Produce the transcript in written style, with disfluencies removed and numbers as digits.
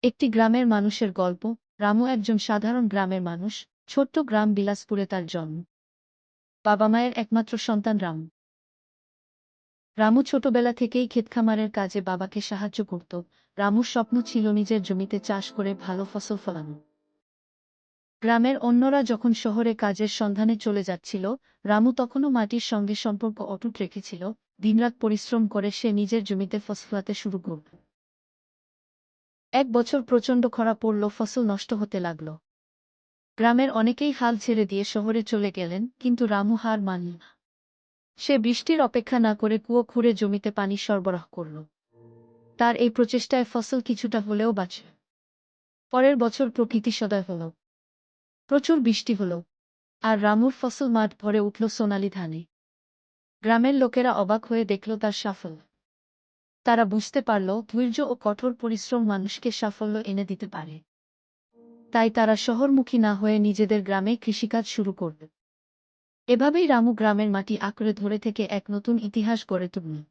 একটি গ্রামের মানুষের গল্প। রামু একজন সাধারণ গ্রামের মানুষ। ছোট্ট গ্রাম বিলাসপুরে তার জন্ম। বাবা মায়ের একমাত্র সন্তান রামু। রামু ছোটবেলা থেকেই ক্ষেতখামারের কাজে বাবাকে সাহায্য করত। রামুর স্বপ্ন ছিল নিজের জমিতে চাষ করে ভালো ফসল ফলানো। গ্রামের অন্যরা যখন শহরে কাজের সন্ধানে চলে যাচ্ছিল, রামু তখনও মাটির সঙ্গে সম্পর্ক অটুট রেখেছিল। দিনরাত পরিশ্রম করে সে নিজের জমিতে ফসল ফলাতে শুরু করল। এক বছর প্রচণ্ড খরা পড়ল, ফসল নষ্ট হতে লাগল। গ্রামের অনেকেই হাল ছেড়ে দিয়ে শহরে চলে গেলেন, কিন্তু রামু হার মানল না। সে বৃষ্টির অপেক্ষা না করে কুয়ো খুঁড়ে জমিতে পানি সরবরাহ করল। তার এই প্রচেষ্টায় ফসল কিছুটা হলেও বাঁচে। পরের বছর প্রকৃতি সদয় হল। প্রচুর বৃষ্টি হল, আর রামুর ফসল মাঠ ভরে উঠল সোনালি ধানে। গ্রামের লোকেরা অবাক হয়ে দেখল তার সাফল্য। তারা বুঝতে পারল, ধৈর্য ও কঠোর পরিশ্রম মানুষকে সাফল্য এনে দিতে পারে। তাই তারা শহরমুখী না হয়ে নিজেদের গ্রামে কৃষিকাজ শুরু করল। এভাবেই রামু গ্রামের মাটি আঁকড়ে ধরে থেকে এক নতুন ইতিহাস গড়ে তুলল।